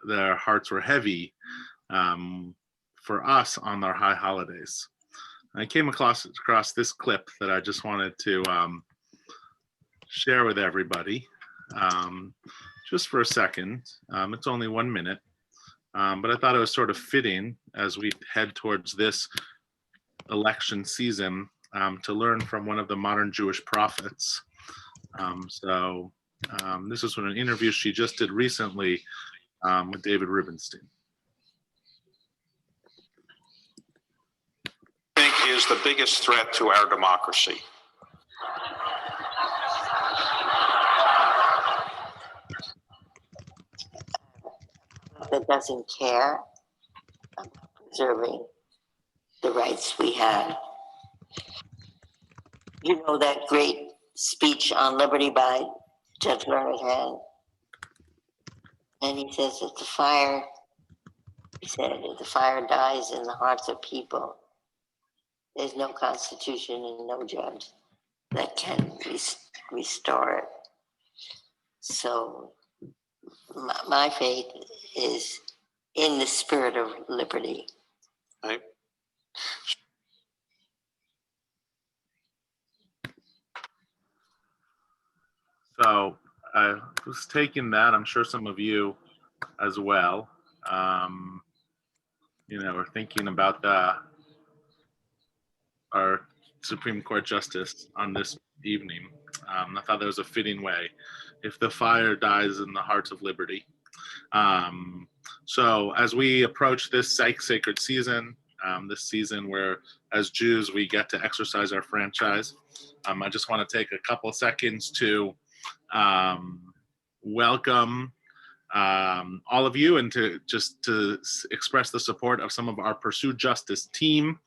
their hearts were heavy for us on our high holidays. I came across this clip that I just wanted to share with everybody just for a second. It's only 1 minute, but I thought it was sort of fitting as we head towards this election season to learn from one of the modern Jewish prophets. This is from an interview she just did recently with David Rubenstein. I think is the biggest threat to our democracy. That doesn't care about preserving the rights we have. You know that great speech on liberty by Judge Leonard Hand? And he says that the fire, he said, if the fire dies in the hearts of people, there's no constitution and no judge that can restore it. So my faith is in the spirit of liberty. Right. So I was taking that, I'm sure some of you as well, are thinking about our Supreme Court Justice on this evening. I thought that was a fitting way. If the fire dies in the hearts of liberty. So as we approach this sacred season, this season where as Jews we get to exercise our franchise, I just want to take a couple of seconds to welcome all of you and to express the support of some of our Pursue Justice team.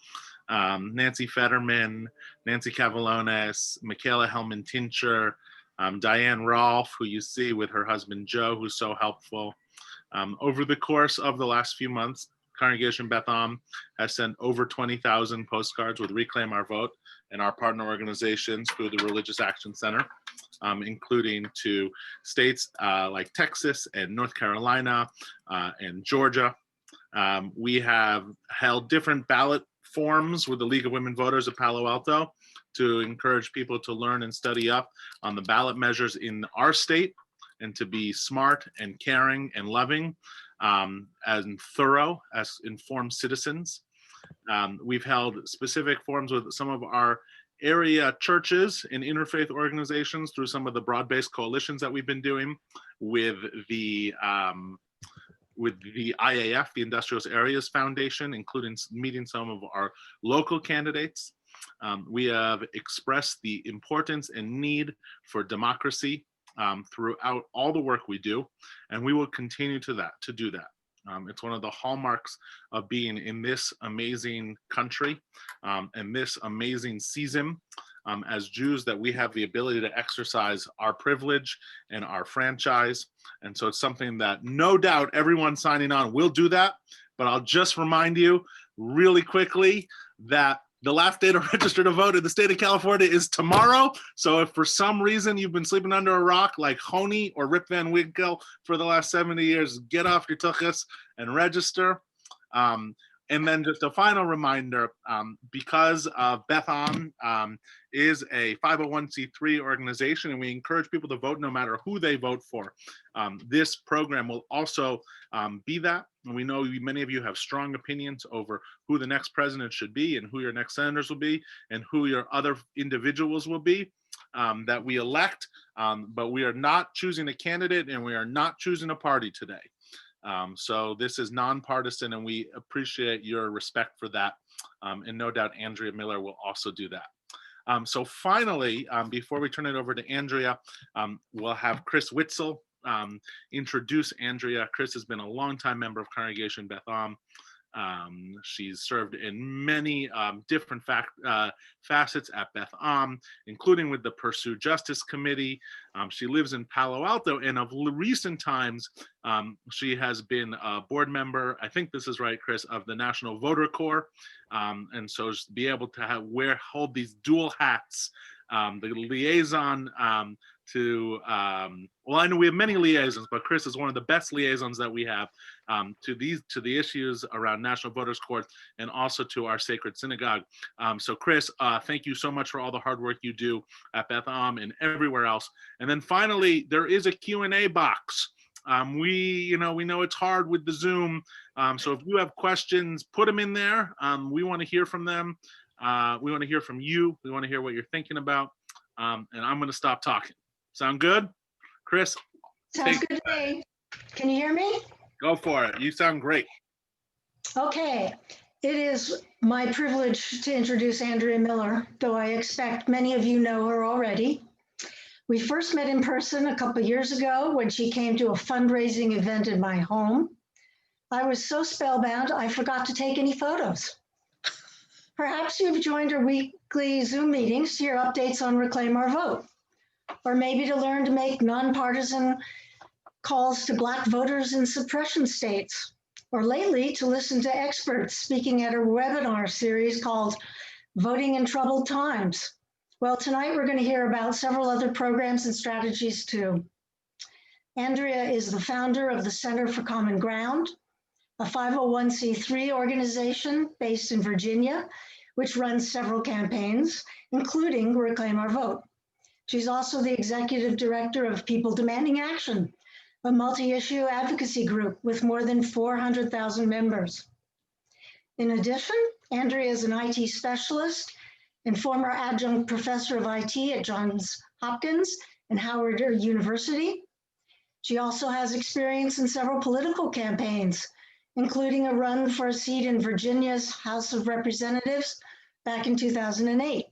Nancy Fetterman, Nancy Cavalones, Michaela Hellman-Tincher, Diane Rolfe, who you see with her husband Joe, who's so helpful. Over the course of the last few months, Congregation Beth Am has sent over 20,000 postcards with Reclaim Our Vote and our partner organizations through the Religious Action Center, including to states like Texas and North Carolina and Georgia. We have held different ballot forums with the League of Women Voters of Palo Alto to encourage people to learn and study up on the ballot measures in our state and to be smart and caring and loving and thorough as informed citizens. We've held specific forums with some of our area churches and interfaith organizations through some of the broad-based coalitions that we've been doing with the IAF, the Industrial Areas Foundation, including meeting some of our local candidates. We have expressed the importance and need for democracy throughout all the work we do, and we will continue to do that. It's one of the hallmarks of being in this amazing country and this amazing season as Jews, that we have the ability to exercise our privilege and our franchise. And so it's something that no doubt everyone signing on will do that. But I'll just remind you really quickly that the last day to register to vote in the state of California is tomorrow. So if for some reason you've been sleeping under a rock like Honey or Rip Van Winkle for the last 70 years, get off your tuchus and register. And then just a final reminder, because Beth Am is a 501c3 organization and we encourage people to vote no matter who they vote for. This program will also be that. And we know many of you have strong opinions over who the next president should be and who your next senators will be and who your other individuals will be that we elect, but we are not choosing a candidate and we are not choosing a party today. So this is nonpartisan and we appreciate your respect for that. And no doubt Andrea Miller will also do that. So finally, before we turn it over to Andrea, we'll have Chris Witzel introduce Andrea. Chris has been a longtime member of Congregation Beth Am. She's served in many different facets at Beth Am, including with the Pursue Justice Committee. She lives in Palo Alto, and of recent times, she has been a board member, I think this is right, Chris, of the National Voter Corps. And so to be able to hold these dual hats the liaison to, well, I know we have many liaisons, but Chris is one of the best liaisons that we have to the issues around National Voters Court and also to our sacred synagogue. So Chris, thank you so much for all the hard work you do at Beth Am and everywhere else. And then finally, there is a Q&A box. We know it's hard with the Zoom. So if you have questions, put them in there. We want to hear from them. We want to hear from you. We want to hear what you're thinking about. And I'm going to stop talking. Sound good? Chris? Sounds good to me. Can you hear me? Go for it. You sound great. Okay. It is my privilege to introduce Andrea Miller, though I expect many of you know her already. We first met in person a couple of years ago when she came to a fundraising event in my home. I was so spellbound, I forgot to take any photos. Perhaps you've joined our weekly Zoom meetings to hear updates on Reclaim Our Vote, or maybe to learn to make nonpartisan calls to Black voters in suppression states, or lately to listen to experts speaking at a webinar series called Voting in Troubled Times. Well, tonight we're going to hear about several other programs and strategies too. Andrea is the founder of the Center for Common Ground, a 501c3 organization based in Virginia, which runs several campaigns, including Reclaim Our Vote. She's also the executive director of People Demanding Action, a multi-issue advocacy group with more than 400,000 members. In addition, Andrea is an IT specialist and former adjunct professor of IT at Johns Hopkins and Howard University. She also has experience in several political campaigns, including a run for a seat in Virginia's House of Representatives back in 2008.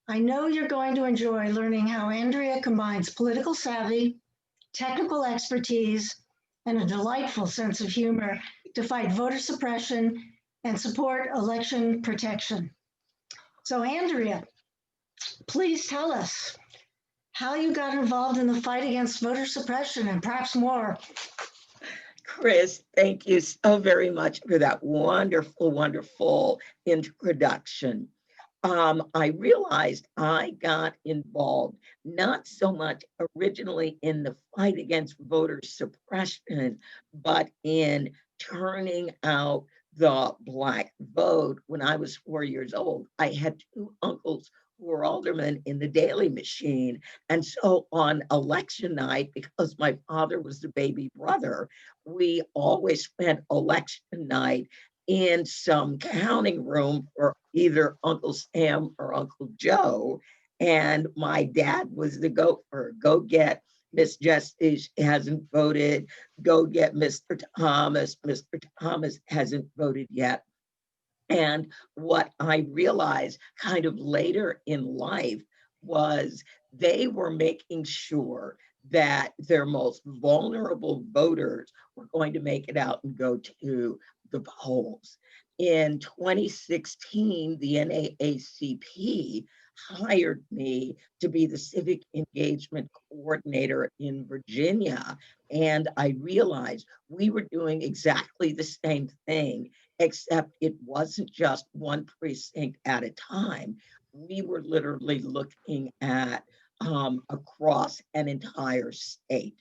I know you're going to enjoy learning how Andrea combines political savvy, technical expertise, and a delightful sense of humor to fight voter suppression and support election protection. So Andrea, please tell us how you got involved in the fight against voter suppression and perhaps more. Chris, thank you so very much for that wonderful, wonderful introduction. I realized I got involved not so much originally in the fight against voter suppression, but in turning out the Black vote when I was 4 years old. I had two uncles who were aldermen in the Daily Machine. And so on election night, because my father was the baby brother, we always spent election night in some counting room for either Uncle Sam or Uncle Joe. And my dad was the gopher. Go get Miss Justice hasn't voted. Go get Mr. Thomas. Mr. Thomas hasn't voted yet. And what I realized kind of later in life was they were making sure that their most vulnerable voters were going to make it out and go to the polls. In 2016, the NAACP hired me to be the civic engagement coordinator in Virginia. And I realized we were doing exactly the same thing, except it wasn't just one precinct at a time. We were literally looking at across an entire state.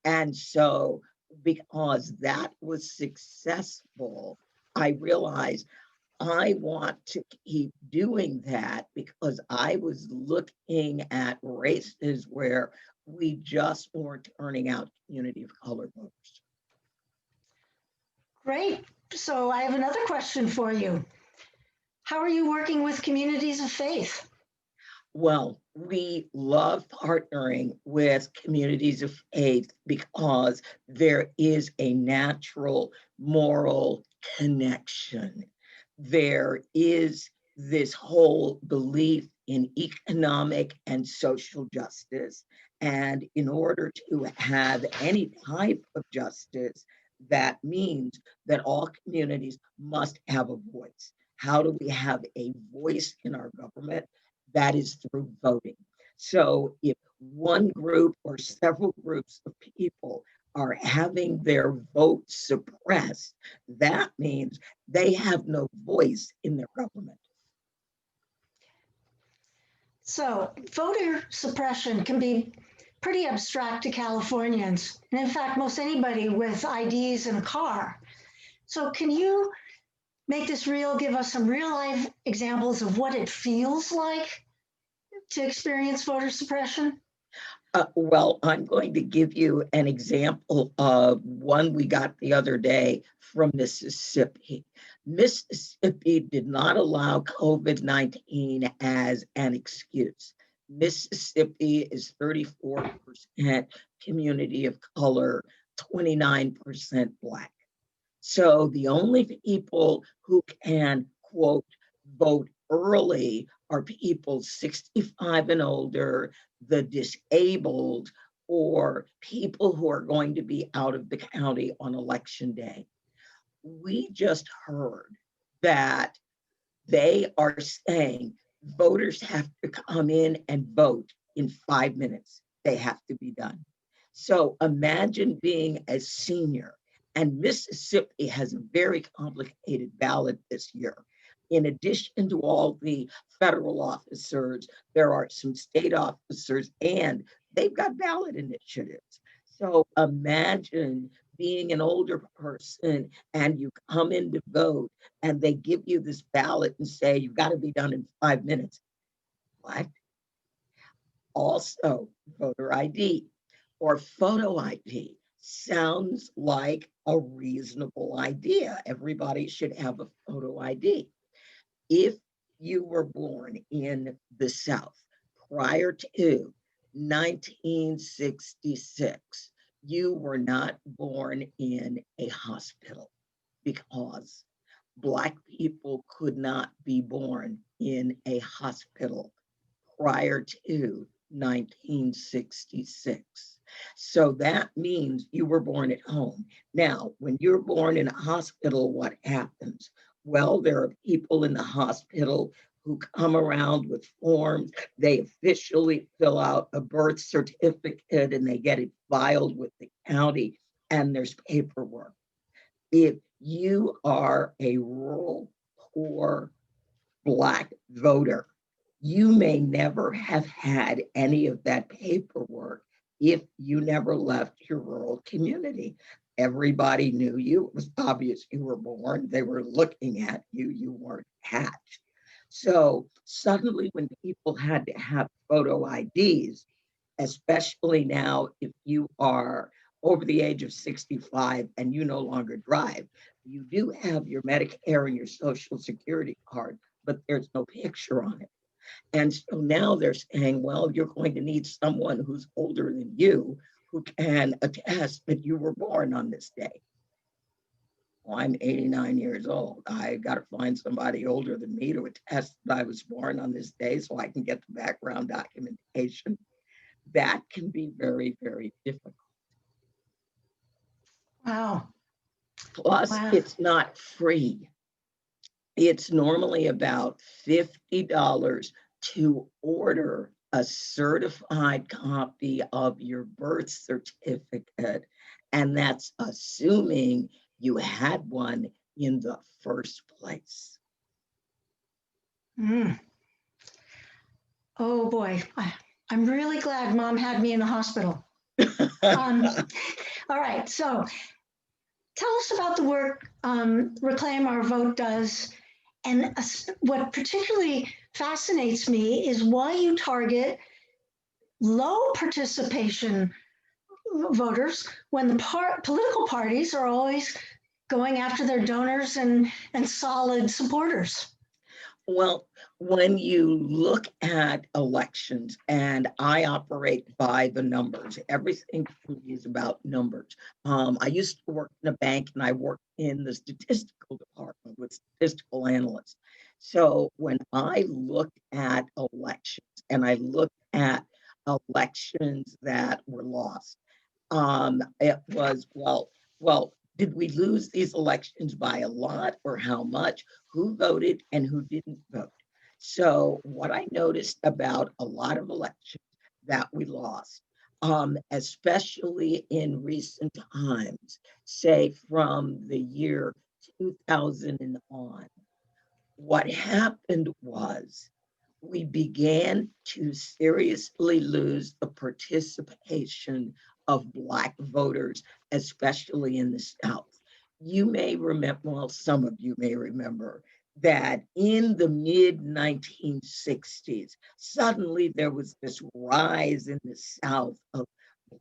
And so because that was successful, I realized I want to keep doing that because I was looking at races where we just weren't turning out community of color voters. Great. So I have another question for you. How are you working with communities of faith? Well, we love partnering with communities of faith because there is a natural moral connection. There is this whole belief in economic and social justice. And in order to have any type of justice, that means that all communities must have a voice. How do we have a voice in our government? That is through voting. So if one group or several groups of people are having their vote suppressed, that means they have no voice in their government. So voter suppression can be pretty abstract to Californians. And in fact, most anybody with IDs and a car. So can you make this real, give us some real life examples of what it feels like to experience voter suppression? Well, I'm going to give you an example of one we got the other day from Mississippi. Mississippi did not allow COVID-19 as an excuse. Mississippi is 34% community of color, 29% Black. So the only people who can, quote, vote early are people 65 and older, the disabled, or people who are going to be out of the county on election day. We just heard that they are saying voters have to come in and vote in 5 minutes. They have to be done. So imagine being a senior, and Mississippi has a very complicated ballot this year. In addition to all the federal officers, there are some state officers, and they've got ballot initiatives. So imagine being an older person and you come in to vote and they give you this ballot and say, you've got to be done in 5 minutes. What? Also, voter ID or photo ID sounds like a reasonable idea. Everybody should have a photo ID. If you were born in the South prior to 1966, you were not born in a hospital because Black people could not be born in a hospital prior to 1966. So that means you were born at home. Now, when you're born in a hospital, what happens? Well, there are people in the hospital who come around with forms. They officially fill out a birth certificate and they get it filed with the county, and there's paperwork. If you are a rural, poor, Black voter, you may never have had any of that paperwork if you never left your rural community. Everybody knew you. It was obvious you were born. They were looking at you. You weren't hatched. So suddenly, when people had to have photo IDs, especially now if you are over the age of 65 and you no longer drive, you do have your Medicare and your Social Security card, but there's no picture on it. And so now they're saying, well, you're going to need someone who's older than you who can attest that you were born on this day. Well, I'm 89 years old. I got to find somebody older than me to attest that I was born on this day so I can get the background documentation. That can be very, very difficult. Wow. Plus, Wow. it's not free. It's normally about $50 to order a certified copy of your birth certificate. And that's assuming you had one in the first place. Mm. Oh boy, I'm really glad Mom had me in the hospital. All right, so tell us about the work Reclaim Our Vote does. And what particularly fascinates me is why you target low participation voters when the political parties are always going after their donors and solid supporters. Well, when you look at elections, and I operate by the numbers, everything for me is about numbers. I used to work in a bank and I worked in the statistical department with statistical analysts. So when I look at elections and I look at elections that were lost, it was, well, did we lose these elections by a lot or how much? Who voted and who didn't vote? So what I noticed about a lot of elections that we lost, especially in recent times, say from the year 2000 and on, what happened was we began to seriously lose the participation of Black voters, especially in the South. You may remember, well, some of you may remember that in the mid 1960s, suddenly there was this rise in the South of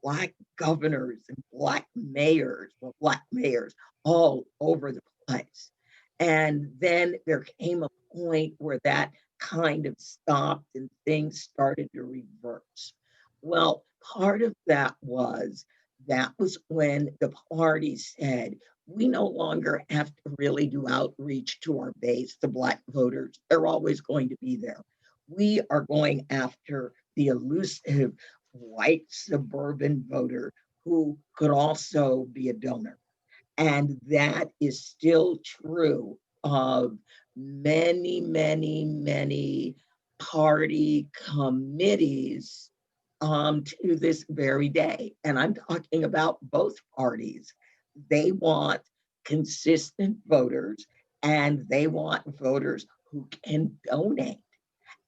Black governors and Black mayors, well, Black mayors all over the place. And then there came a point where that kind of stopped and things started to reverse. Well, part of that was when the party said, we no longer have to really do outreach to our base, the Black voters. They're always going to be there. We are going after the elusive white suburban voter who could also be a donor. And that is still true of many, many, many party committees to this very day. And I'm talking about both parties. They want consistent voters and they want voters who can donate.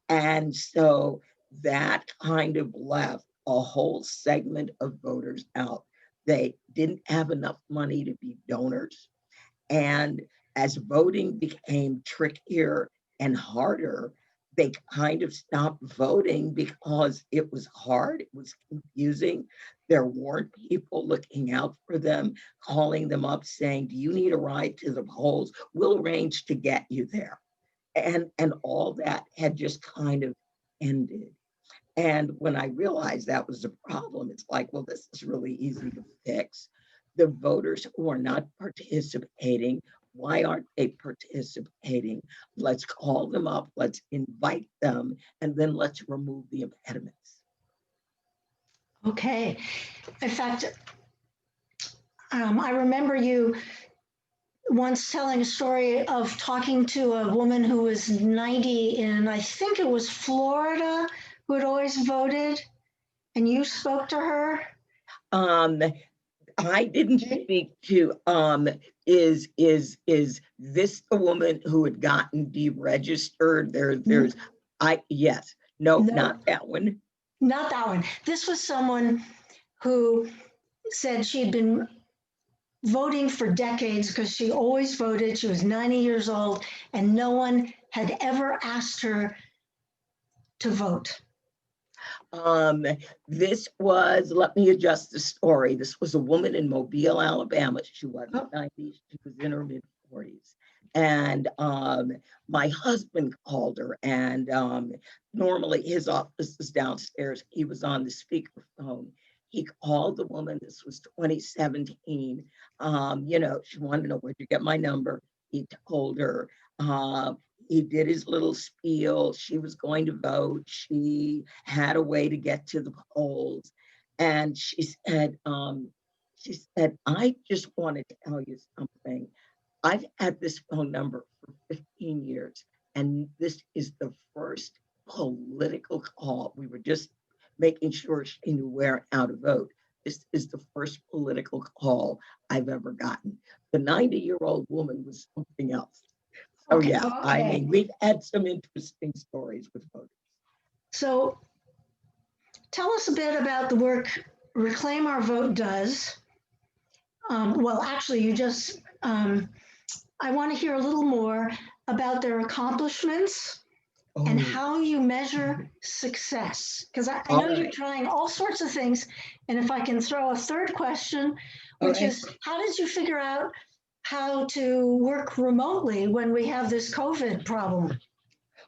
And so that kind of left a whole segment of voters out. They didn't have enough money to be donors. And as voting became trickier and harder, they kind of stopped voting because it was hard, it was confusing. There weren't people looking out for them, calling them up saying, do you need a ride to the polls? We'll arrange to get you there. And all that had just kind of ended. And when I realized that was a problem, it's like, well, this is really easy to fix. The voters who are not participating, why aren't they participating? Let's call them up, let's invite them, and then let's remove the impediments. Okay. In fact, I remember you once telling a story of talking to a woman who was 90 in, I think it was Florida, who had always voted, and you spoke to her. I didn't speak to, is this the woman who had gotten deregistered? Yes, no, not that one. Not that one. This was someone who said she'd been voting for decades because she always voted. She was 90 years old and no one had ever asked her to vote. This was, let me adjust the story. This was a woman in Mobile, Alabama. She wasn't 90, she was in her mid 40s. And my husband called her, and normally his office is downstairs. He was on the speakerphone. He called the woman. This was 2017. She wanted to know, where'd you get my number? He told her. He did his little spiel. She was going to vote. She had a way to get to the polls. And she said, I just wanted to tell you something. I've had this phone number for 15 years, and this is the first political call. We were just making sure she knew where and how to vote. This is the first political call I've ever gotten. The 90-year-old woman was something else. Oh, okay. Yeah. Okay. I mean, we've had some interesting stories with voters. So tell us a bit about the work Reclaim Our Vote does. Actually, you just, I want to hear a little more about their accomplishments and how you measure success. Because I know you're trying all sorts of things. And if I can throw a third question, which is, how did you figure out how to work remotely when we have this COVID problem?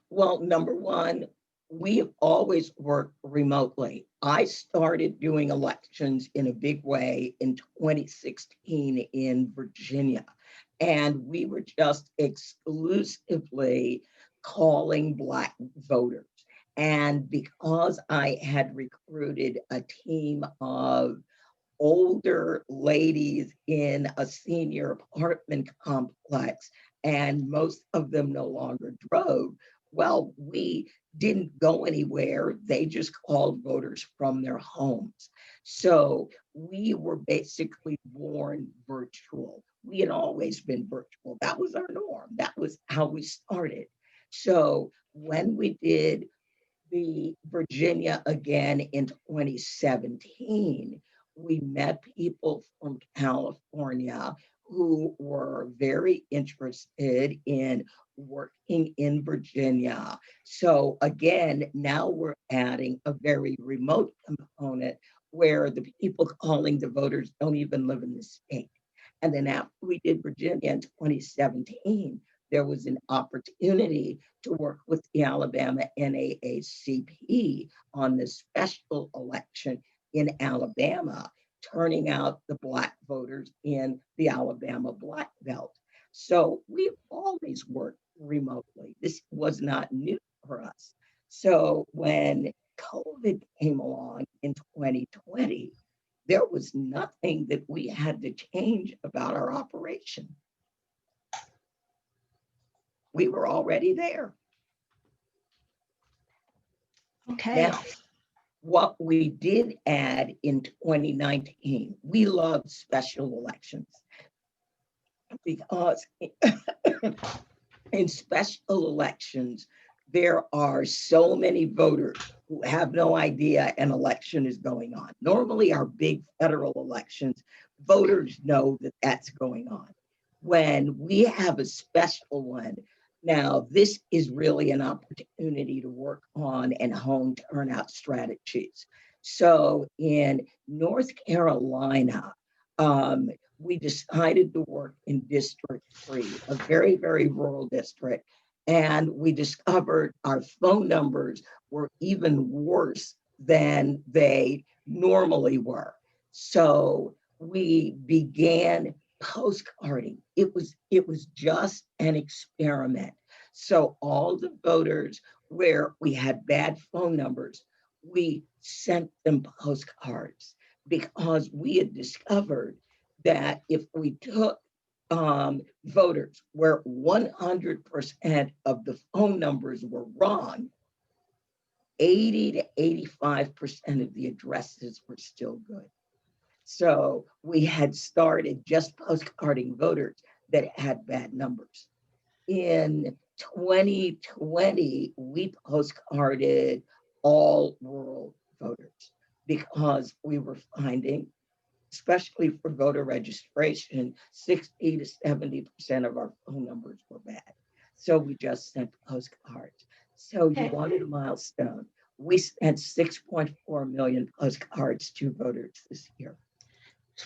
Well, number one, we've always worked remotely. I started doing elections in a big way in 2016 in Virginia, and we were just exclusively calling Black voters. And because I had recruited a team of older ladies in a senior apartment complex, and most of them no longer drove. Well, we didn't go anywhere. They just called voters from their homes. So we were basically born virtual. We had always been virtual. That was our norm. That was how we started. So when we did the Virginia again in 2017, we met people from California who were very interested in working in Virginia. So again, now we're adding a very remote component where the people calling the voters don't even live in the state. And then after we did Virginia in 2017, there was an opportunity to work with the Alabama NAACP on the special election in Alabama, turning out the Black voters in the Alabama Black Belt. So we've always worked remotely. This was not new for us. So when COVID came along in 2020, there was nothing that we had to change about our operation. We were already there. Okay. Now, what we did add in 2019, we love special elections because in special elections, there are so many voters who have no idea an election is going on. Normally, our big federal elections, voters know that that's going on. When we have a special one, now this is really an opportunity to work on and hone turnout strategies. So in North Carolina, we decided to work in District 3, a very, very rural district. And we discovered our phone numbers were even worse than they normally were. So we began postcarding. It was just an experiment. So all the voters where we had bad phone numbers, we sent them postcards because we had discovered that if we took voters where 100% of the phone numbers were wrong, 80 to 85% of the addresses were still good. So we had started just postcarding voters that had bad numbers. In 2020, we postcarded all rural voters because we were finding, especially for voter registration, 60 to 70% of our phone numbers were bad. So we just sent postcards. So you wanted a milestone. We sent 6.4 million postcards to voters this year.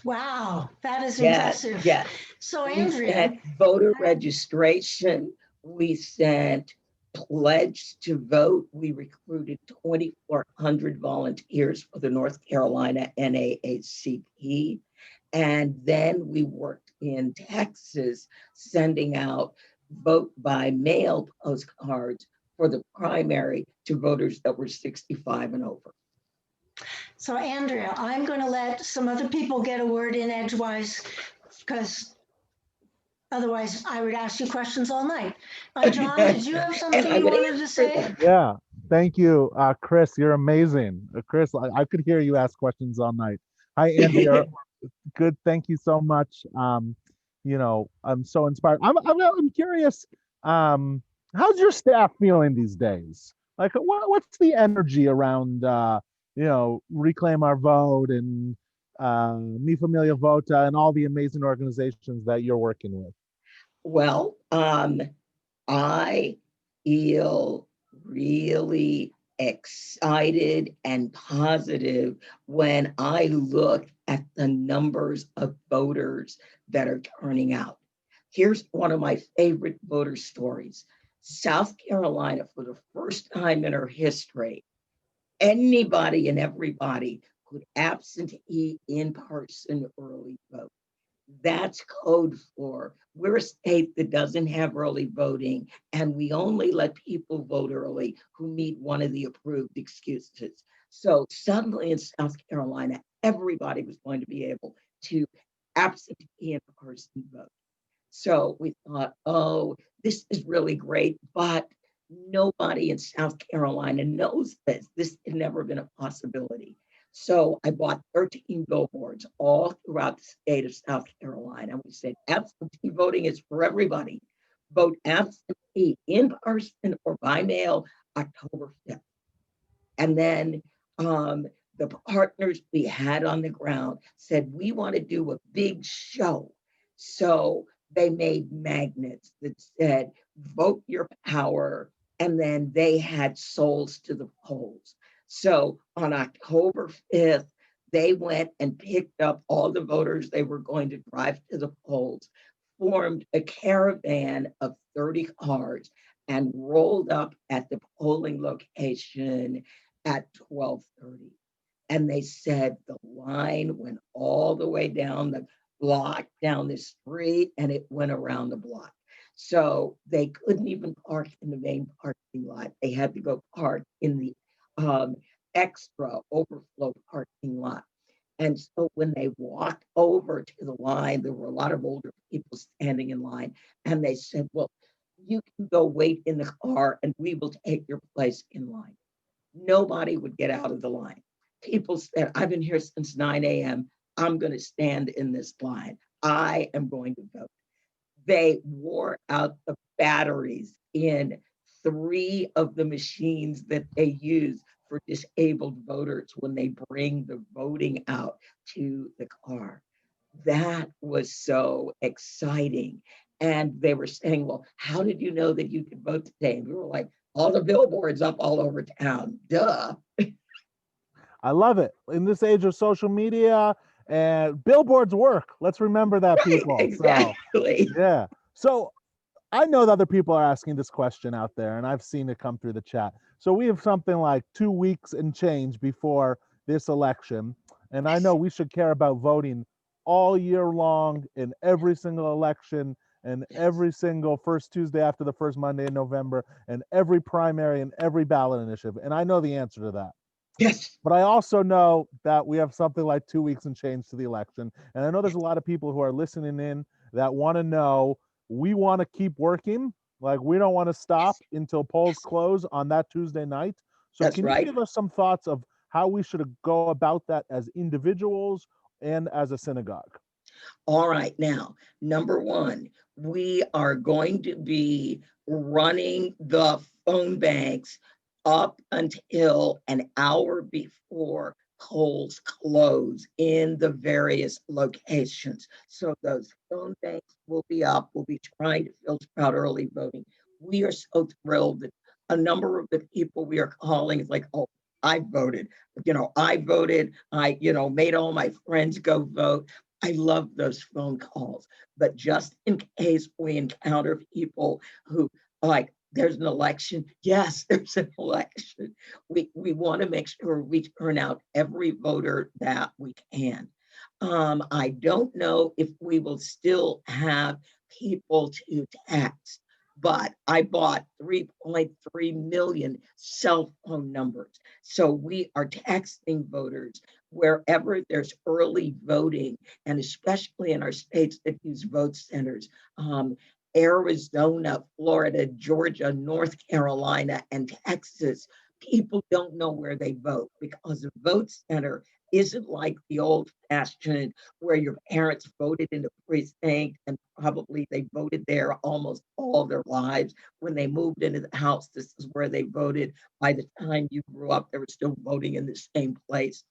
Wow, that is Yes, impressive. yes. So We Andrea, sent voter registration. We sent pledge to vote. We recruited 2,400 volunteers for the North Carolina NAACP. And then we worked in Texas, sending out vote by mail postcards for the primary to voters that were 65 and over. so Andrea, I'm going to let some other people get a word in edgewise because otherwise I would ask you questions all night. John, did you have something you wanted to say? Yeah, thank you, Chris. You're amazing. Chris, I could hear you ask questions all night. Hi, Andrea. Good. Thank you so much. I'm so inspired. I'm curious. How's your staff feeling these days? Like, what's the energy around, Reclaim Our Vote and Mi Familia Vota and all the amazing organizations that you're working with? Well, I feel really excited and positive when I look at the numbers of voters that are turning out. Here's one of my favorite voter stories. South Carolina, for the first time in her history, anybody and everybody could absentee, in-person, early vote. That's code for we're a state that doesn't have early voting, and we only let people vote early who meet one of the approved excuses. So suddenly in South Carolina, everybody was going to be able to absentee in-person vote. So we thought, oh, this is really great, but nobody in South Carolina knows this. This had never been a possibility. So I bought 13 billboards all throughout the state of South Carolina. We said absentee voting is for everybody. Vote absentee in person or by mail October 5th. And then the partners we had on the ground said, we want to do a big show. So they made magnets that said, vote your power. And then they had souls to the polls. So on October 5th, they went and picked up all the voters they were going to drive to the polls, formed a caravan of 30 cars, and rolled up at the polling location at 12:30. And they said the line went all the way down the block, down the street, and it went around the block. So they couldn't even park in the main parking lot. They had to go park in the extra overflow parking lot. And so when they walked over to the line, there were a lot of older people standing in line. And they said, well, you can go wait in the car and we will take your place in line. Nobody would get out of the line. People said, I've been here since 9 a.m. I'm going to stand in this line. I am going to vote. They wore out the batteries in 3 of the machines that they use for disabled voters when they bring the voting out to the car. That was so exciting. And they were saying, well, how did you know that you could vote today? And we were like, all the billboards up all over town. Duh. I love it. In this age of social media and billboards work. Let's remember that, Right, people. exactly. So, yeah. So I know that other people are asking this question out there, and I've seen it come through the chat. So we have something like 2 weeks and change before this election. And I know we should care about voting all year long in every single election and every single first Tuesday after the first Monday in November and every primary and every ballot initiative. And I know the answer to that. Yes. But I also know that we have something like 2 weeks and change to the election. And I know there's a lot of people who are listening in that want to know, we want to keep working. Like, we don't want to stop until polls close on that Tuesday night. So That's can you right. give us some thoughts of how we should go about that as individuals and as a synagogue? All right. Now, number one, we are going to be running the phone banks up until an hour before polls close in the various locations. So those phone banks will be up. We'll be trying to filter out early voting. We are so thrilled that a number of the people we are calling is like, oh, I voted. I voted. I made all my friends go vote. I love those phone calls, but just in case we encounter people who like, there's an election. Yes, there's an election. We want to make sure we turn out every voter that we can. I don't know if we will still have people to text, but I bought 3.3 million cell phone numbers. So we are texting voters wherever there's early voting, and especially in our states that use vote centers, Arizona, Florida, Georgia, North Carolina, and Texas. People don't know where they vote because a vote center isn't like the old fashioned where your parents voted in the precinct and probably they voted there almost all their lives. When they moved into the house, this is where they voted. By the time you grew up, they were still voting in the same place.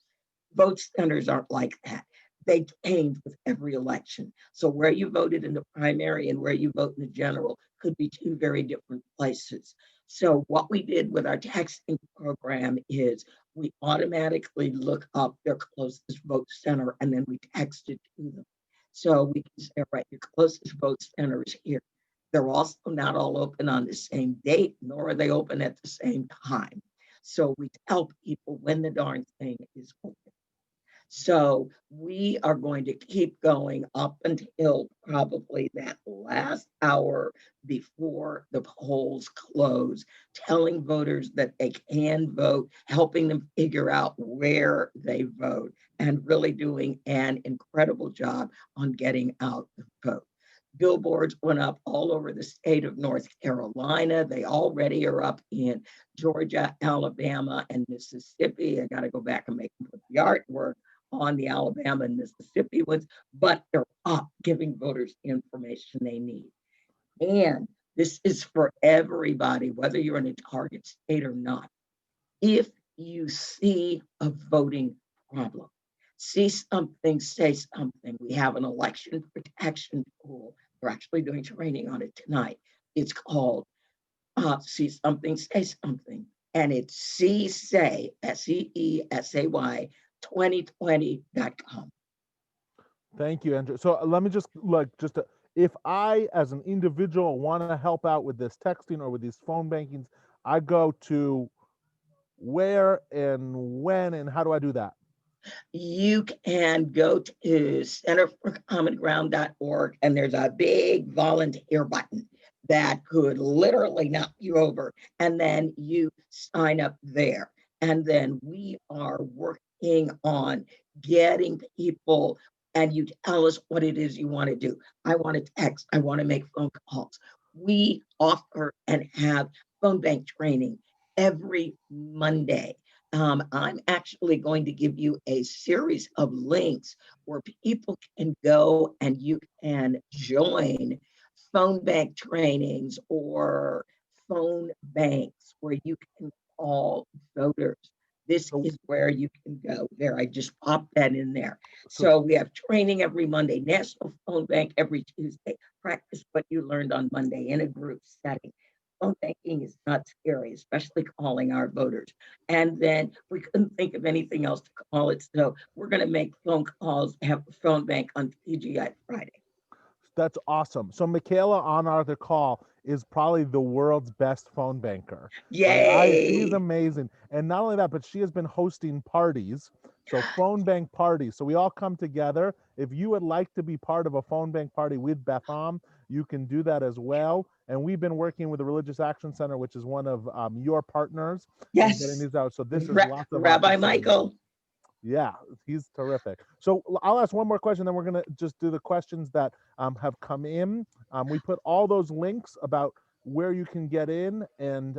Vote centers aren't like that. They change with every election. So where you voted in the primary and where you vote in the general could be 2 very different places. So what we did with our texting program is we automatically look up their closest vote center and then we text it to them. So we can say, right, your closest vote center is here. They're also not all open on the same date, nor are they open at the same time. So we tell people when the darn thing is open. So we are going to keep going up until probably that last hour before the polls close, telling voters that they can vote, helping them figure out where they vote, and really doing an incredible job on getting out the vote. Billboards went up all over the state of North Carolina. They already are up in Georgia, Alabama, and Mississippi. I got to go back and make them put the artwork on the Alabama and Mississippi ones, but they're up giving voters the information they need. And this is for everybody, whether you're in a target state or not. If you see a voting problem, see something, say something. We have an election protection tool. We're actually doing training on it tonight. It's called See Something, Say Something. And it's CSAY, SEESAY 2020.com. Thank you, Andrew. So let me just if I, as an individual, want to help out with this texting or with these phone bankings, I go to where and when and how do I do that? You can go to centerforcommonground.org, and there's a big volunteer button that could literally knock you over. And then you sign up there. And then we are working on getting people, and you tell us what it is you want to do. I want to text, I want to make phone calls. We offer and have phone bank training every Monday. I'm actually going to give you a series of links where people can go and you can join phone bank trainings or phone banks where you can call voters. This is where you can go there. I just popped that in there. So we have training every Monday, National Phone Bank every Tuesday. Practice what you learned on Monday in a group setting. Phone banking is not scary, especially calling our voters. And then we couldn't think of anything else to call it. So we're going to make phone calls, have a phone bank on TGI Friday. That's awesome. So Michaela on our other call is probably the world's best phone banker. Yay! She's amazing. And not only that, but she has been hosting parties. So phone bank parties. So we all come together. If you would like to be part of a phone bank party with Betham, you can do that as well. And we've been working with the Religious Action Center, which is one of your partners. Yes. Getting these out. So this is lots of Rabbi Michael. Yeah, he's terrific. So I'll ask one more question, then we're going to just do the questions that have come in. We put all those links about where you can get in. And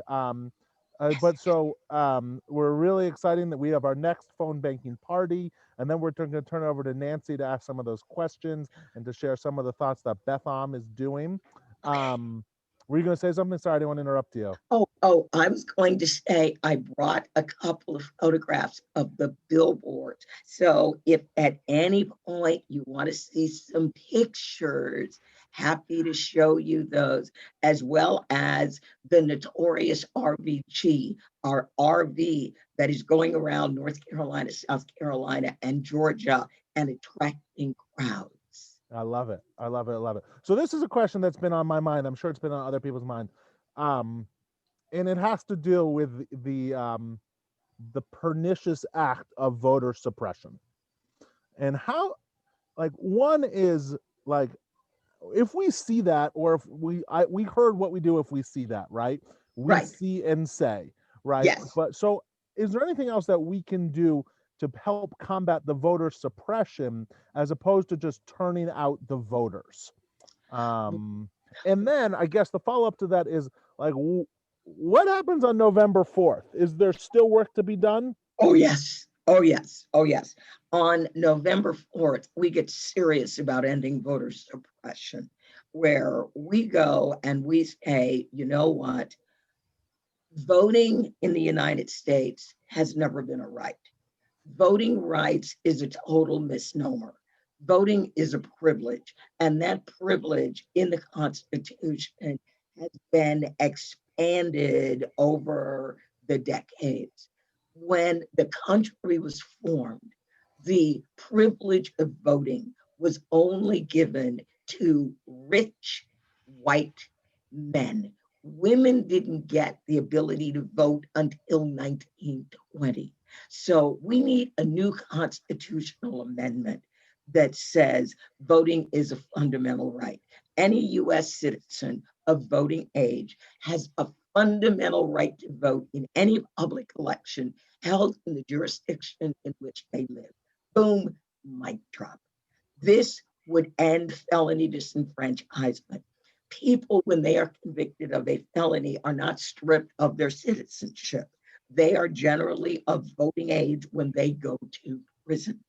we're really excited that we have our next phone banking party. And then we're going to turn it over to Nancy to ask some of those questions and to share some of the thoughts that Betham is doing. Were you going to say something? Sorry, I didn't want to interrupt you. I was going to say I brought a couple of photographs of the billboards. So if at any point you want to see some pictures, happy to show you those, as well as the notorious RVG, our RV that is going around North Carolina, South Carolina, and Georgia and attracting crowds. I love it. I love it. I love it. So this is a question that's been on my mind. I'm sure it's been on other people's mind. And it has to deal with the pernicious act of voter suppression. And how, one is if we see that, or if we heard what we do if we see that, right? We see and say, right? Yes. But so is there anything else that we can do to help combat the voter suppression as opposed to just turning out the voters? And then I guess the follow-up to that is what happens on November 4th? Is there still work to be done? Oh, yes. Oh, yes. Oh, yes. On November 4th, we get serious about ending voter suppression, where we go and we say, you know what? Voting in the United States has never been a right. Voting rights is a total misnomer. Voting is a privilege, and that privilege in the Constitution has been expanded over the decades. When the country was formed, the privilege of voting was only given to rich white men. Women didn't get the ability to vote until 1920. So we need a new constitutional amendment that says voting is a fundamental right. Any US citizen of voting age has a fundamental right to vote in any public election held in the jurisdiction in which they live. Boom, mic drop. This would end felony disenfranchisement. People, when they are convicted of a felony, are not stripped of their citizenship. They are generally of voting age when they go to prison.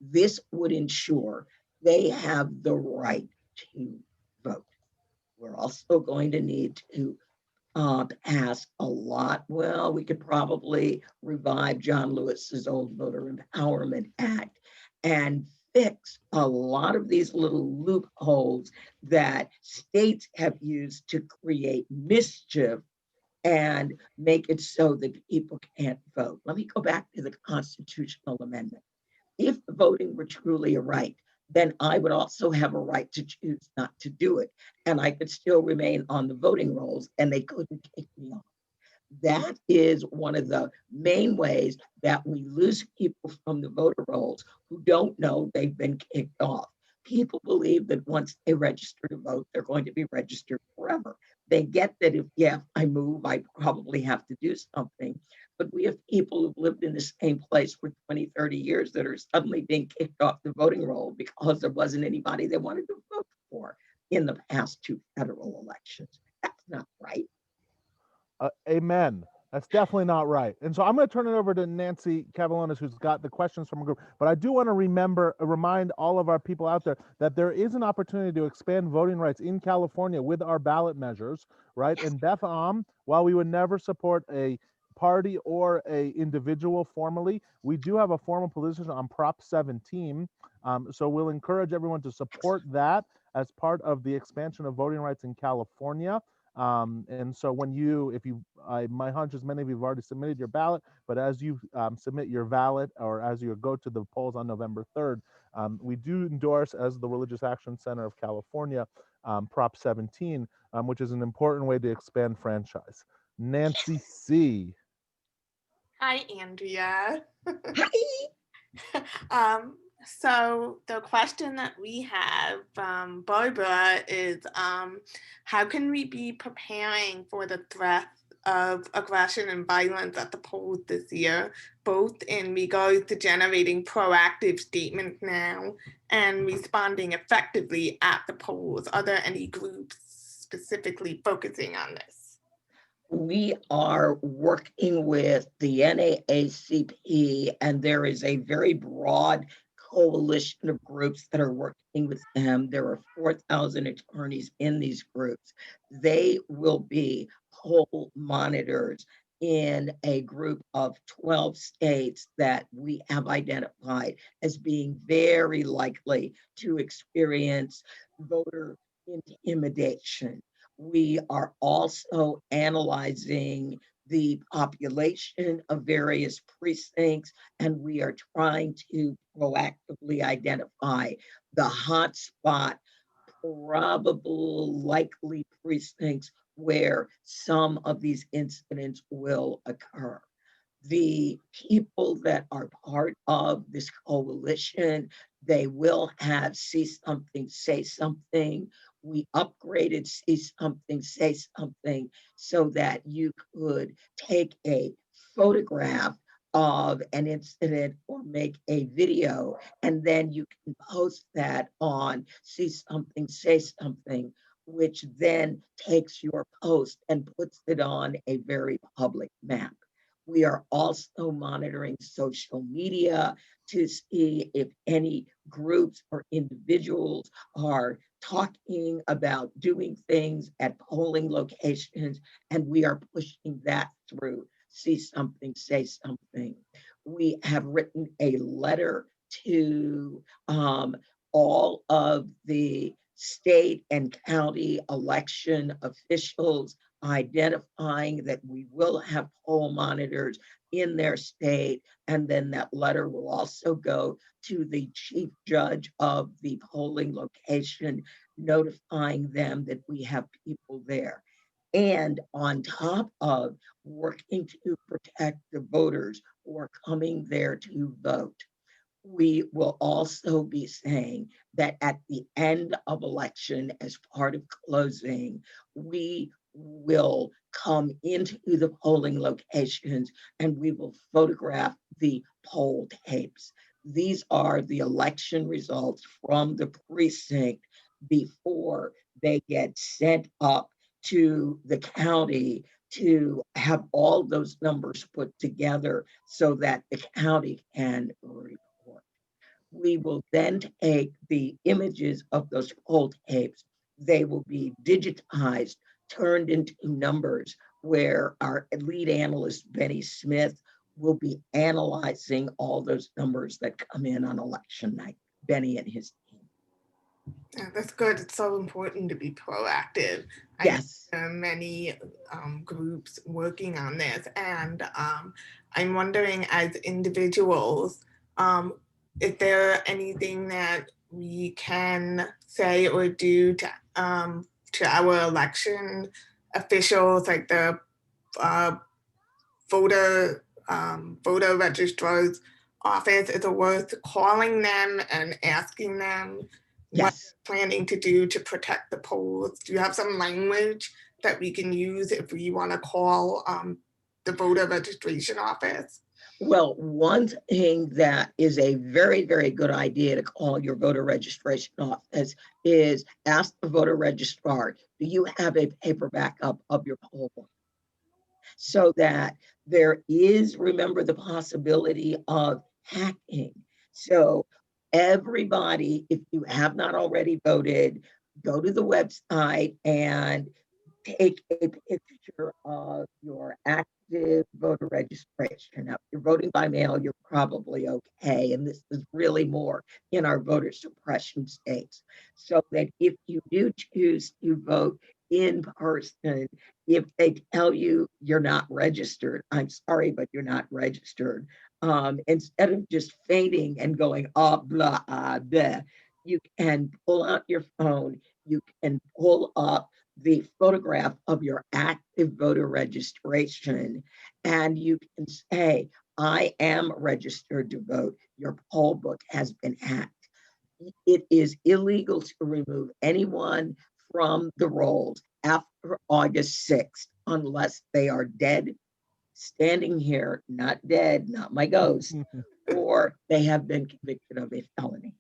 This would ensure they have the right to vote. We're also going to need to pass a lot. Well, we could probably revive John Lewis's old Voter Empowerment Act and fix a lot of these little loopholes that states have used to create mischief and make it so that people can't vote. Let me go back to the constitutional amendment. If the voting were truly a right, then I would also have a right to choose not to do it. And I could still remain on the voting rolls and they couldn't kick me off. That is one of the main ways that we lose people from the voter rolls who don't know they've been kicked off. People believe that once they register to vote, they're going to be registered forever. They get that if, yeah, I move, I probably have to do something. But we have people who've lived in the same place for 20, 30 years that are suddenly being kicked off the voting roll because there wasn't anybody they wanted to vote for in the past two federal elections. That's not right. Amen. That's definitely not right. And so I'm going to turn it over to Nancy Cavalonis, who's got the questions from a group. But I do want to remind all of our people out there that there is an opportunity to expand voting rights in California with our ballot measures, right? And Beth while we would never support a party or a individual formally, we do have a formal position on Prop 17. So we'll encourage everyone to support that as part of the expansion of voting rights in California. And so my hunch is many of you have already submitted your ballot, but as you submit your ballot or as you go to the polls on November 3rd, we do endorse as the Religious Action Center of California, Prop 17, which is an important way to expand franchise. Nancy C. Hi, Andrea. Hi. So the question that we have from Barbara is, how can we be preparing for the threat of aggression and violence at the polls this year, both in regards to generating proactive statements now and responding effectively at the polls? Are there any groups specifically focusing on this? We are working with the NAACP, and there is a very broad coalition of groups that are working with them. There are 4,000 attorneys in these groups. They will be poll monitors in a group of 12 states that we have identified as being very likely to experience voter intimidation. We are also analyzing the population of various precincts, and we are trying to proactively identify the hotspot, probable, likely precincts where some of these incidents will occur. The people that are part of this coalition, they will have See Something, Say Something. We upgraded See Something, Say Something so that you could take a photograph of an incident or make a video, and then you can post that on See Something, Say Something, which then takes your post and puts it on a very public map. We are also monitoring social media to see if any groups or individuals are talking about doing things at polling locations, and we are pushing that through. See Something, Say Something. We have written a letter to all of the state and county election officials, identifying that we will have poll monitors in their state. And then that letter will also go to the chief judge of the polling location, notifying them that we have people there. And on top of working to protect the voters who are coming there to vote, we will also be saying that at the end of election, as part of closing, we will come into the polling locations and we will photograph the poll tapes. These are the election results from the precinct before they get sent up to the county to have all those numbers put together so that the county can report. We will then take the images of those poll tapes. They will be digitized turned into numbers where our lead analyst, Benny Smith, will be analyzing all those numbers that come in on election night. Benny and his team. Yeah, that's good. It's so important to be proactive. Yes. There are many groups working on this, and I'm wondering, as individuals, is there anything that we can say or do to our election officials, like the voter registrar's office? Is it worth calling them and asking them what Yes. they're planning to do to protect the polls? Do you have some language that we can use if we want to call the voter registration office? Well, one thing that is a very, very good idea to call your voter registration office is ask the voter registrar, do you have a paper backup of your poll book? So that there is, remember, the possibility of hacking. So everybody, if you have not already voted, go to the website and take a picture of your active voter registration. Now, if you're voting by mail, you're probably okay. And this is really more in our voter suppression states. So that if you do choose to vote in person, if they tell you you're not registered, I'm sorry, but you're not registered. Instead of just fainting and going, oh, blah, blah, you can pull out your phone, you can pull up the photograph of your active voter registration, and you can say, I am registered to vote. Your poll book has been hacked. It is illegal to remove anyone from the rolls after August 6th, unless they are dead, standing here, not dead, not my ghost, or they have been convicted of a felony.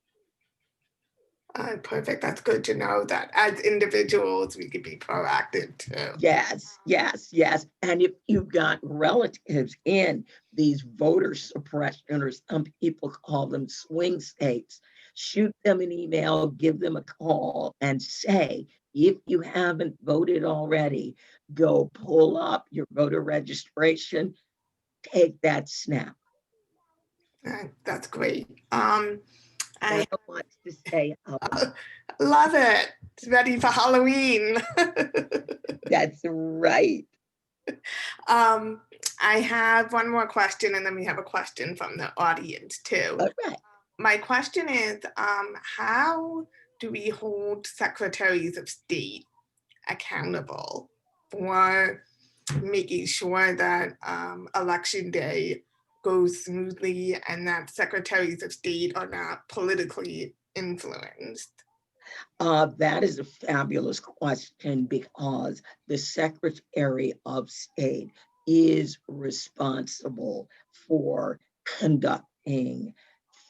Perfect. That's good to know that as individuals, we could be proactive too. Yes, yes, yes. And if you've got relatives in these voter suppression, or some people call them swing states, shoot them an email, give them a call, and say, if you haven't voted already, go pull up your voter registration, take that snap. That's great. I want to say, love it. It's ready for Halloween. that's right. I have one more question, and then we have a question from the audience too. All right. My question is, how do we hold secretaries of state accountable for making sure that election day goes smoothly and that secretaries of state are not politically influenced? That is a fabulous question, because the Secretary of State is responsible for conducting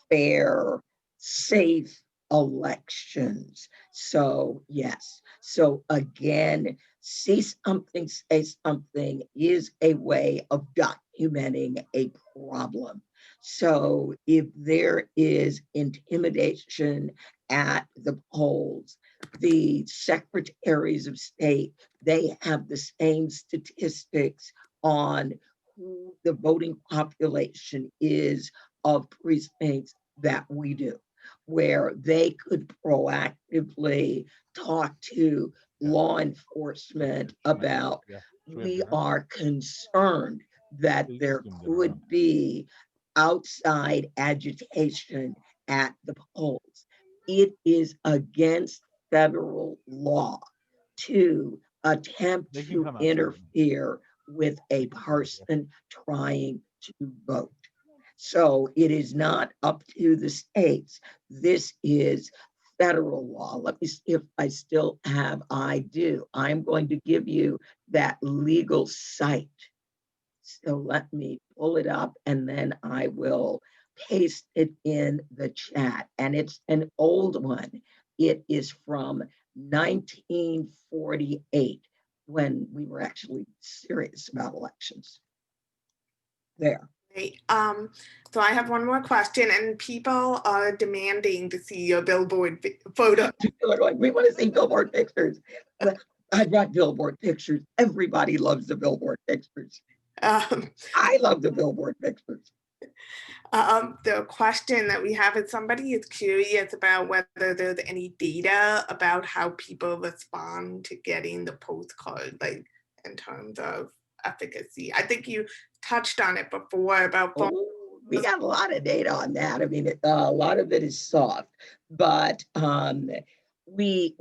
fair, safe elections. So yes. So again, see something, say something is a way of documenting a problem. So if there is intimidation at the polls, the secretaries of state, they have the same statistics on who the voting population is of precincts that we do, where they could proactively talk to law enforcement about, we are concerned that there could be outside agitation at the polls. It is against federal law to attempt to interfere with a person trying to vote. So it is not up to the states. This is federal law. Let me see if I still have, I do. I'm going to give you that legal site. So let me pull it up, and then I will paste it in the chat. And it's an old one. It is from 1948, when we were actually serious about elections. There. Great. So I have one more question, and people are demanding to see your billboard photo. Like, we want to see billboard pictures. I brought billboard pictures. Everybody loves the billboard pictures. Um, I love the billboard pictures. the question that we have is somebody is curious about whether there's any data about how people respond to getting the postcard, like in terms of efficacy. I think you touched on it before about phone. Oh, we got a lot of data on that. I mean, a lot of it is soft, but we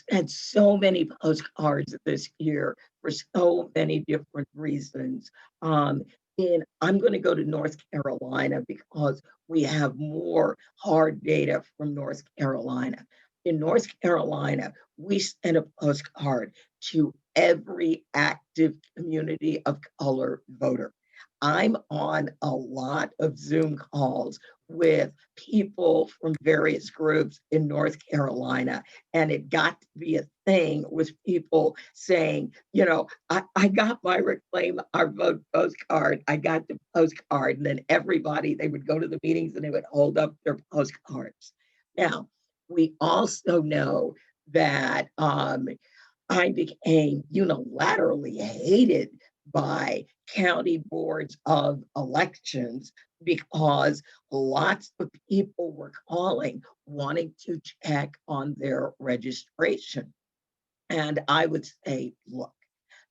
had so many postcards this year for so many different reasons. And I'm going to go to North Carolina because we have more hard data from North Carolina. In North Carolina, we sent a postcard to every active community of color voter. I'm on a lot of Zoom calls with people from various groups in North Carolina. And it got to be a thing with people saying, you know, I got my Reclaim Our Vote postcard. I got the postcard. And then everybody, they would go to the meetings and they would hold up their postcards. Now, we also know that I became unilaterally hated by county boards of elections because lots of people were calling wanting to check on their registration. And I would say, look,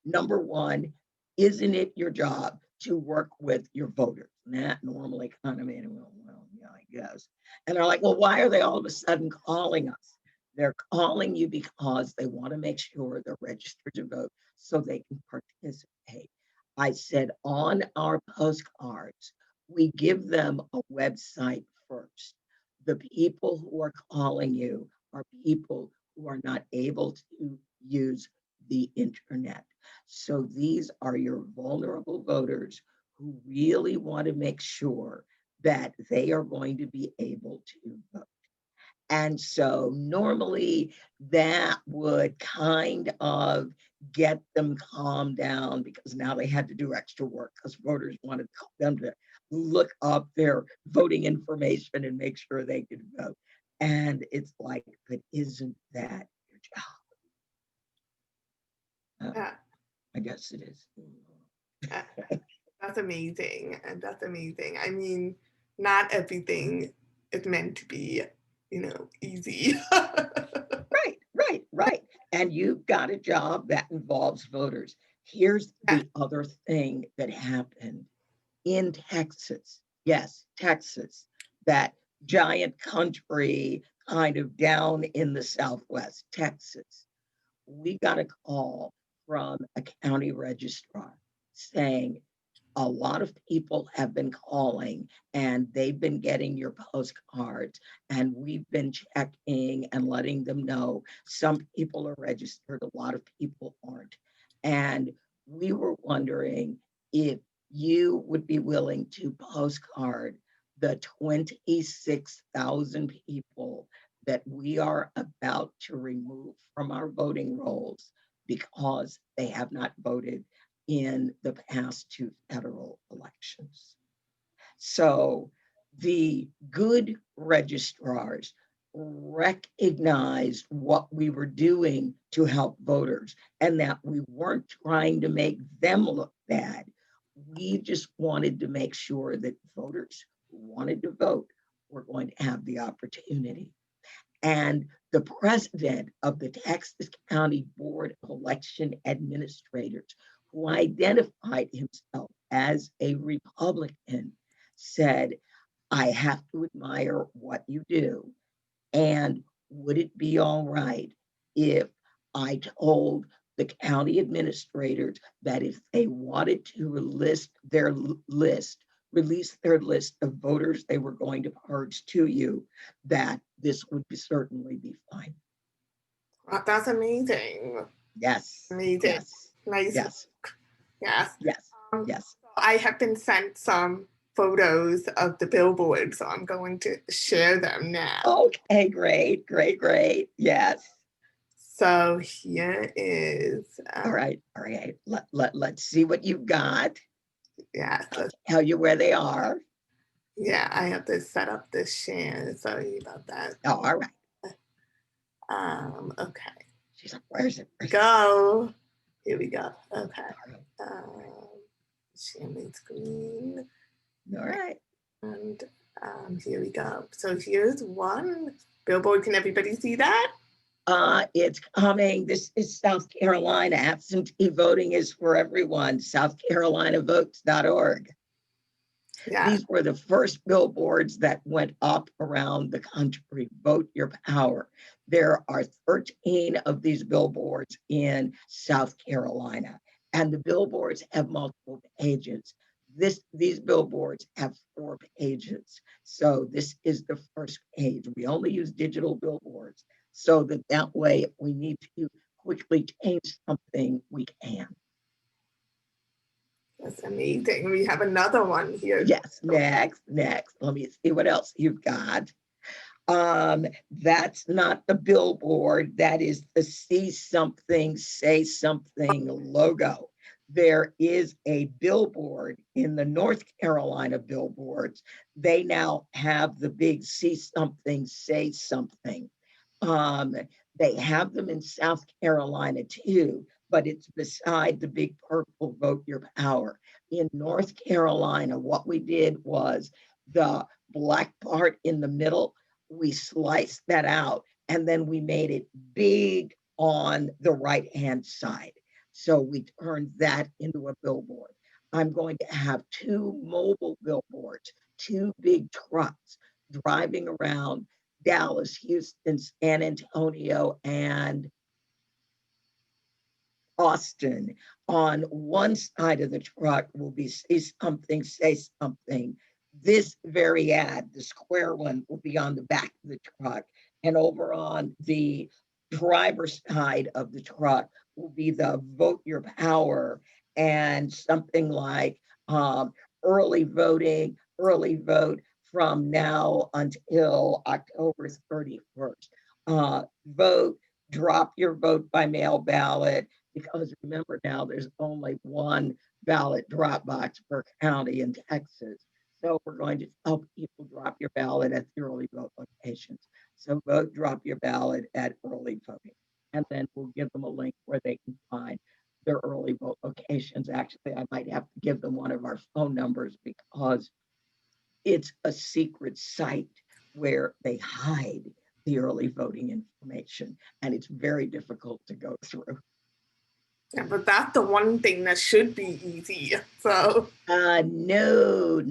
number one, isn't it your job to work with your voters? And that normally kind of made them go, well, yeah, I guess. And they're like, well, why are they all of a sudden calling us? They're calling you because they want to make sure they're registered to vote so they can participate. I said on our postcards, we give them a website first. The people who are calling you are people who are not able to use the internet. So these are your vulnerable voters who really want to make sure that they are going to be able to vote. And so normally that would kind of get them calmed down because now they had to do extra work because voters wanted them to look up their voting information and make sure they could vote. And it's like, but isn't that your job? Yeah. I guess it is. That's amazing. And that's amazing. I mean, not everything is meant to be, easy. Right. And you've got a job that involves voters. Here's the other thing that happened in Texas. Yes, Texas, that giant country kind of down in the Southwest, Texas. We got a call from a county registrar saying, a lot of people have been calling and they've been getting your postcards, and we've been checking and letting them know some people are registered, a lot of people aren't. And we were wondering if you would be willing to postcard the 26,000 people that we are about to remove from our voting rolls because they have not voted in the past two federal elections. So the good registrars recognized what we were doing to help voters and that we weren't trying to make them look bad. We just wanted to make sure that voters who wanted to vote were going to have the opportunity. And the president of the Texas County Board of Election Administrators, who identified himself as a Republican, said, I have to admire what you do. And would it be all right if I told the county administrators that if they wanted to release their list of voters they were going to purge to you, that this would certainly be fine. That's amazing. Yes. Amazing. Yes. Nice. Yes. Yes. Yes. Yes. I have been sent some photos of the billboard, so I'm going to share them now. Okay, great. Yes. So here is. All right. Let's see what you've got. Yeah. I'll tell you where they are. Yeah, I have to set up this share. Sorry about that. Oh, all right. Okay. She's like, where's it? Where's it? Go. Here we go. Okay. Share my screen. All right. And here we go. So here's one billboard. Can everybody see that? It's coming. This is South Carolina. Absentee voting is for everyone. SouthCarolinaVotes.org. Yeah. These were the first billboards that went up around the country. Vote your power. There are 13 of these billboards in South Carolina, and the billboards have multiple pages. These billboards have 4 pages. So this is the first page. We only use digital billboards so that way if we need to quickly change something, we can. That's amazing. We have another one here. Yes, next. Let me see what else you've got. That's not the billboard. That is the See Something, Say Something logo. There is a billboard in the North Carolina billboards. They now have the big See Something, Say Something. They have them in South Carolina too, but it's beside the big purple Vote Your Power. In North Carolina, what we did was the black part in the middle, we sliced that out and then we made it big on the right-hand side. So we turned that into a billboard. I'm going to have 2 mobile billboards, 2 big trucks driving around Dallas, Houston, San Antonio, and Austin. On one side of the truck will be See Something, Say Something. This very ad, the square one, will be on the back of the truck. And over on the driver's side of the truck will be the Vote Your Power and something like early voting, early vote from now until October 31st. Vote, drop your vote by mail ballot, because remember now there's only 1 ballot drop box per county in Texas. So we're going to help people drop your ballot at the early vote locations. So vote, drop your ballot at early voting. And then we'll give them a link where they can find their early vote locations. Actually, I might have to give them one of our phone numbers because it's a secret site where they hide the early voting information, and it's very difficult to go through. Yeah, but that's the one thing that should be easy. So no,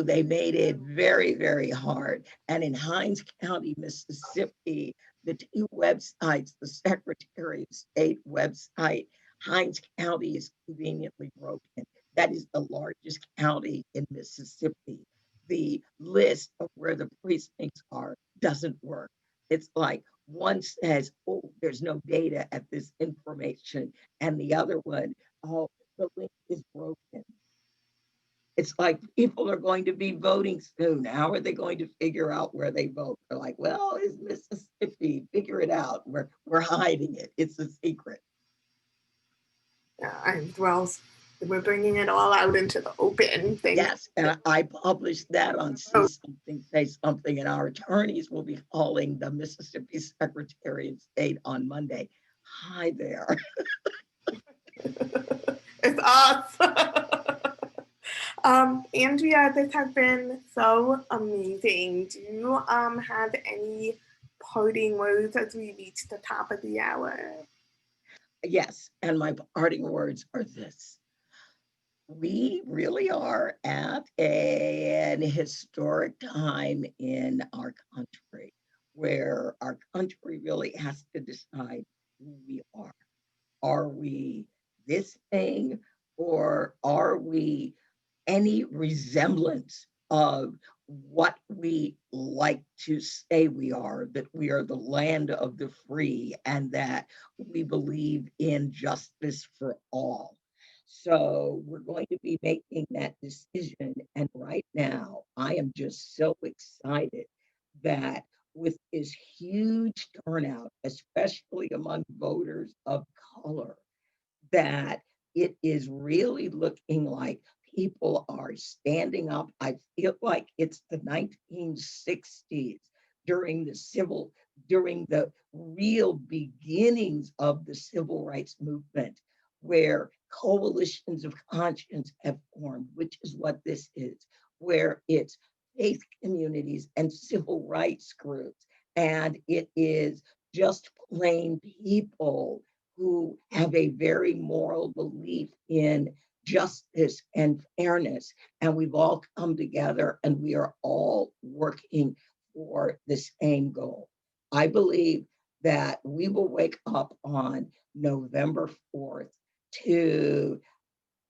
they made it very, very hard. And in Hinds County, Mississippi, the 2 websites, the Secretary of State website, Hinds County is conveniently broken. That is the largest county in Mississippi. The list of where the precincts are doesn't work. It's like one says, oh, there's no data at this information, and the other one, oh, the link is broken. It's like people are going to be voting soon. How are they going to figure out where they vote? They're like, well, it's Mississippi. Figure it out. We're hiding it. It's a secret. yeah, well, we're bringing it all out into the open thing. Yes, and I published that on See Something, Say Something, and our attorneys will be calling the Mississippi Secretary of State on Monday. Hi there. It's us. Andrea, this has been so amazing. Do you have any parting words as we reach the top of the hour? Yes, and my parting words are this. We really are at an historic time in our country where our country really has to decide who we are. Are we this thing, or are we any resemblance of what we like to say we are, that we are the land of the free and that we believe in justice for all? So we're going to be making that decision. And right now, I am just so excited that with this huge turnout, especially among voters of color, that it is really looking like people are standing up. I feel like it's the 1960s during the civil during the real beginnings of the civil rights movement, where coalitions of conscience have formed, which is what this is, where it's faith communities and civil rights groups, and it is just plain people who have a very moral belief in justice and fairness. And we've all come together and we are all working for the same goal. I believe that we will wake up on November 4th to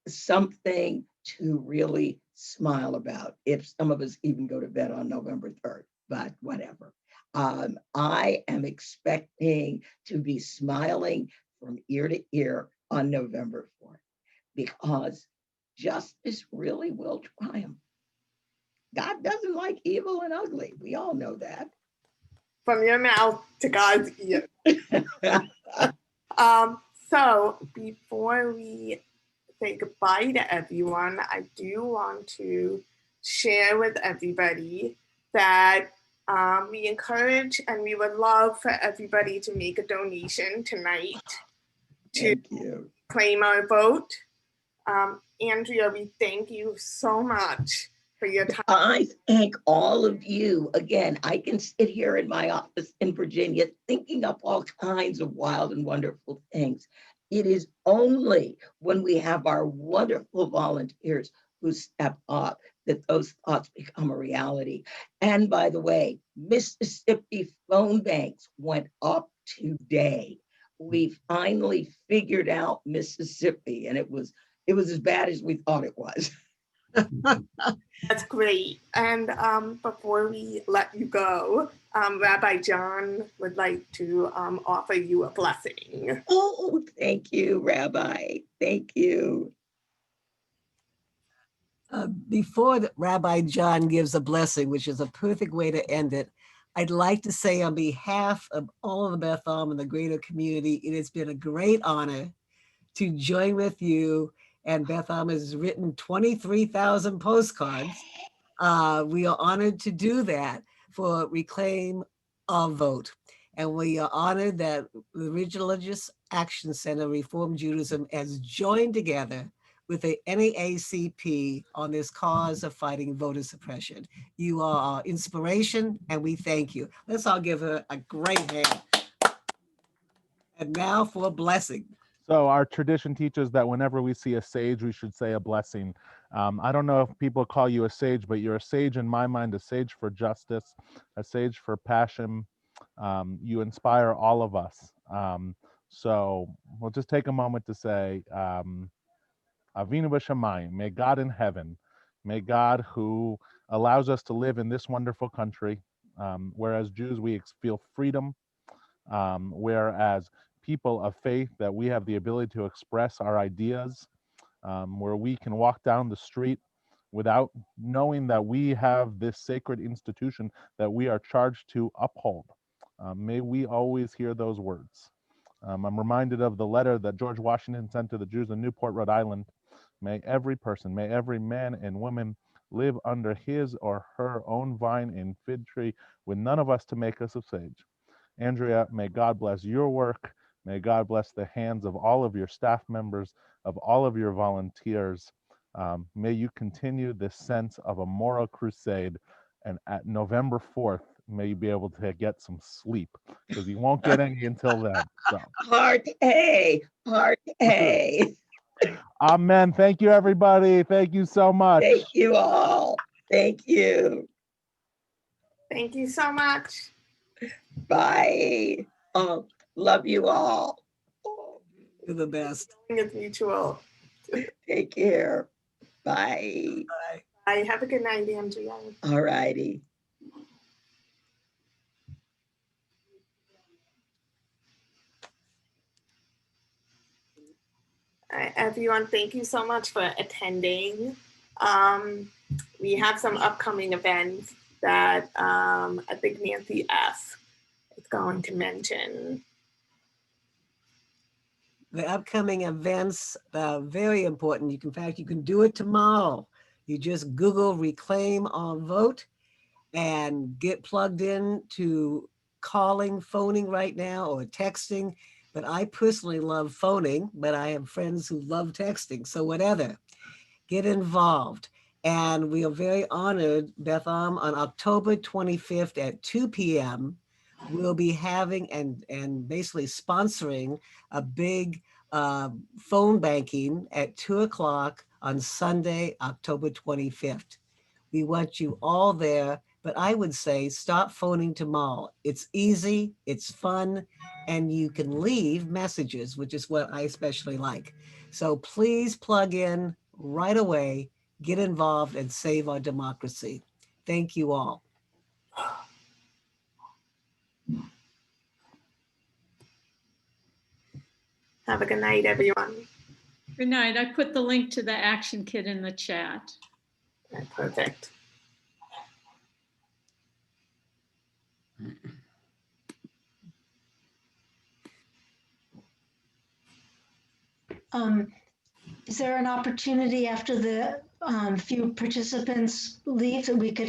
something to really smile about, if some of us even go to bed on November 3rd, but whatever. I am expecting to be smiling from ear to ear on November 4th, because justice really will triumph. God doesn't like evil and ugly. We all know that. From your mouth to God's ear. So before we say goodbye to everyone, I do want to share with everybody that we encourage and we would love for everybody to make a donation tonight to claim our vote. Andrea, we thank you so much for your time. I thank all of you. Again, I can sit here in my office in Virginia thinking up all kinds of wild and wonderful things. It is only when we have our wonderful volunteers who step up that those thoughts become a reality. And by the way, Mississippi phone banks went up today. We finally figured out Mississippi, and it was as bad as we thought it was. That's great. And before we let you go, Rabbi John would like to offer you a blessing. Oh, thank you, Rabbi. Thank you. Before Rabbi John gives a blessing, which is a perfect way to end it, I'd like to say on behalf of all of the Beth Am and the greater community, it has been a great honor to join with you. And Beth Am has written 23,000 postcards. We are honored to do that for Reclaim Our Vote. And we are honored that the Religious Action Center, Reform Judaism, has joined together with the NAACP on this cause of fighting voter suppression. You are our inspiration, and we thank you. Let's all give her a great hand. And now for a blessing. So our tradition teaches that whenever we see a sage, we should say a blessing. I don't know if people call you a sage, but you're a sage in my mind, a sage for justice, a sage for passion. You inspire all of us. So we'll just take a moment to say, Avinu B'Shamayim, may God in heaven, may God who allows us to live in this wonderful country, whereas Jews, we feel freedom, whereas people of faith that we have the ability to express our ideas, where we can walk down the street without knowing that we have this sacred institution that we are charged to uphold. May we always hear those words. I'm reminded of the letter that George Washington sent to the Jews in Newport, Rhode Island. May every person, may every man and woman live under his or her own vine and fig tree, with none of us to make us a sage. Andrea, may God bless your work. May God bless the hands of all of your staff members, of all of your volunteers. May you continue this sense of a moral crusade. And at November 4th, may you be able to get some sleep, because you won't get any until then. So. Part A. Amen. Thank you, everybody. Thank you so much. Thank you all. Thank you. Thank you so much. Bye. Love you all. You're the best. It's mutual. Take care. Bye. Bye. Bye. Have a good night, Andrea. All righty. Everyone, thank you so much for attending. We have some upcoming events that I think Nancy F. is going to mention. The upcoming events are very important. In fact, you can do it tomorrow. You just Google Reclaim Our Vote and get plugged in to calling, phoning right now or texting, but I personally love phoning, but I have friends who love texting. So whatever, get involved. And we are very honored, Betham, on October 25th at 2 p.m., we'll be having and basically sponsoring a big phone banking at 2 o'clock on Sunday, October 25th. We want you all there, but I would say stop phoning tomorrow. It's easy, it's fun, and you can leave messages, which is what I especially like. So please plug in right away, get involved, and save our democracy. Thank you all. Have a good night, everyone. Good night. I put the link to the action kit in the chat. Perfect. Is there an opportunity after the few participants leave that we could